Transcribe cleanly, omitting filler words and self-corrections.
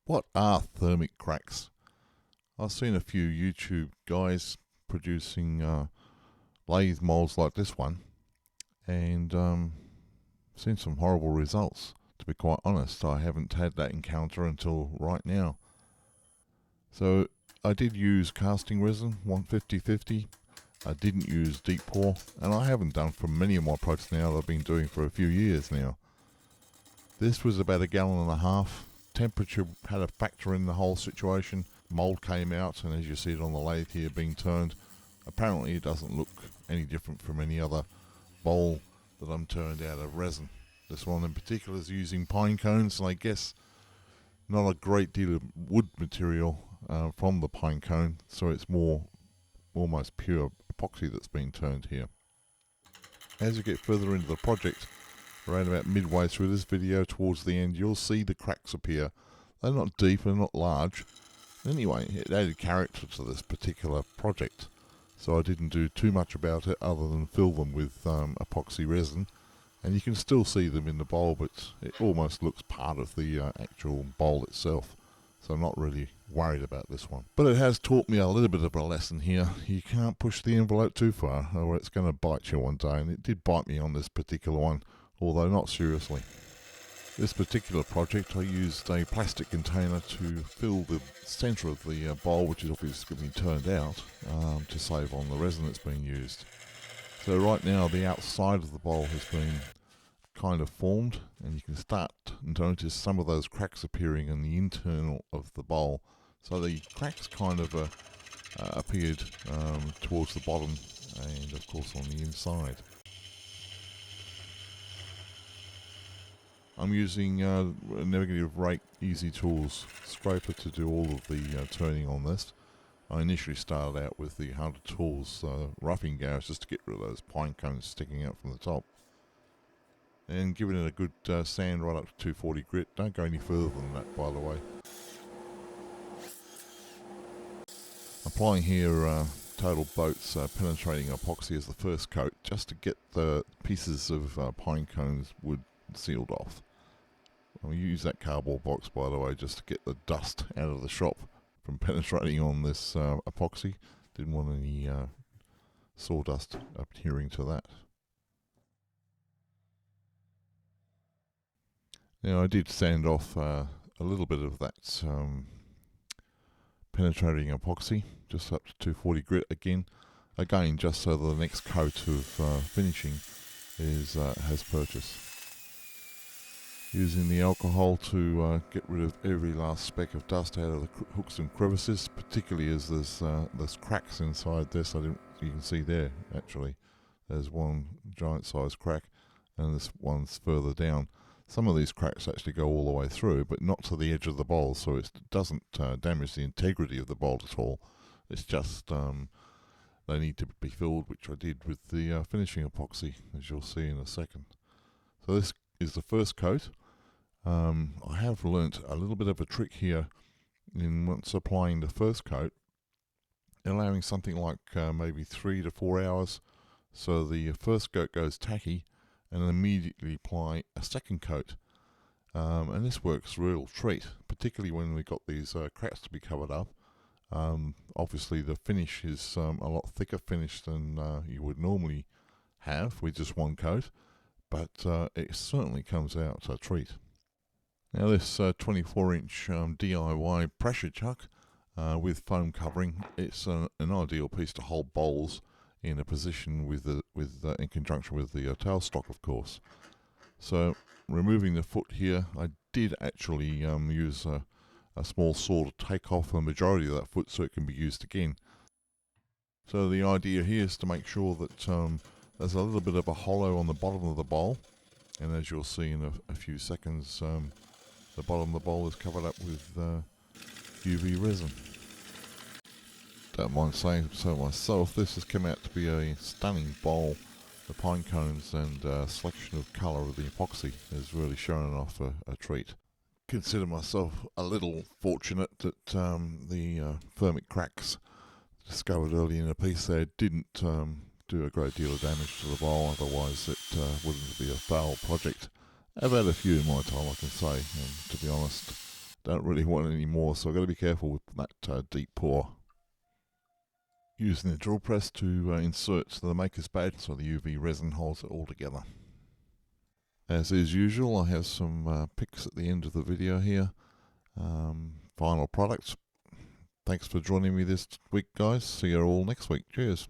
What are thermic cracks? I've seen a few YouTube guys producing lathe molds like this one, and seen some horrible results. To be quite honest, I haven't had that encounter until right now. So I did use casting resin 150/50. I didn't use deep pour, and I haven't done for many of my projects now that I've been doing for a few years now. This was about 1.5 gallons. Temperature had a factor in the whole situation. Mold came out, and as you see it on the lathe here being turned, apparently it doesn't look any different from any other bowl that I'm turned out of resin. This one in particular is using pine cones, and I guess not a great deal of wood material from the pine cone, so it's more almost pure epoxy that's being turned here. As you get further into the project, around about midway through this video towards the end, you'll see the cracks appear. They're not deep, they're not large. Anyway, it added character to this particular project, so I didn't do too much about it other than fill them with epoxy resin, and you can still see them in the bowl, but it almost looks part of the actual bowl itself, so I'm not really worried about this one. But it has taught me a little bit of a lesson here. You can't push the envelope too far or it's going to bite you one day, and it did bite me on this particular one, although not seriously. This particular project I used a plastic container to fill the centre of the bowl, which is obviously being turned out, to save on the resin that's being used. So right now the outside of the bowl has been kind of formed, and you can start to notice some of those cracks appearing in the internal of the bowl. So the cracks kind of appeared towards the bottom and of course on the inside. I'm using a negative rake easy tools scraper to do all of the turning on this. I initially started out with the Hunter Tools roughing gouge just to get rid of those pine cones sticking out from the top. And giving it a good sand right up to 240 grit. Don't go any further than that, by the way. Applying here Total Boats penetrating epoxy as the first coat, just to get the pieces of pine cones wood sealed off. I'll use that cardboard box, by the way, just to get the dust out of the shop from penetrating on this epoxy. Didn't want any sawdust adhering to that. Now I did sand off a little bit of that penetrating epoxy, just up to 240 grit again, just so the next coat of finishing is has purchase. Using the alcohol to get rid of every last speck of dust out of the hooks and crevices, particularly as there's cracks inside this. You can see there actually, there's one giant sized crack, and this one's further down. Some of these cracks actually go all the way through, but not to the edge of the bowl, so it doesn't damage the integrity of the bowl at all. It's just they need to be filled, which I did with the finishing epoxy, as you'll see in a second. So this is the first coat. I have learnt a little bit of a trick here in once applying the first coat, allowing something like maybe 3 to 4 hours so the first coat goes tacky, and then immediately apply a second coat. And this works real treat, particularly when we've got these cracks to be covered up. Obviously the finish is a lot thicker finish than you would normally have with just one coat, but it certainly comes out a treat. Now this 24-inch DIY pressure chuck with foam covering, it's an ideal piece to hold bowls in a position in conjunction with the tailstock, of course. So removing the foot here, I did actually use a small saw to take off the majority of that foot so it can be used again. So the idea here is to make sure that there's a little bit of a hollow on the bottom of the bowl, and as you'll see in a few seconds, the bottom of the bowl is covered up with UV resin. Don't mind saying so myself, this has come out to be a stunning bowl. The pine cones and selection of colour of the epoxy is really showing off a treat. Consider myself a little fortunate that the thermic cracks discovered early in the piece there didn't do a great deal of damage to the bowl, otherwise it wouldn't be a failed project. I've had a few in my time, I can say, and to be honest, don't really want any more, so I've got to be careful with that deep pour. Using the drill press to insert the maker's badge so the UV resin holds it all together. As is usual, I have some pics at the end of the video here. Final products. Thanks for joining me this week, guys. See you all next week. Cheers.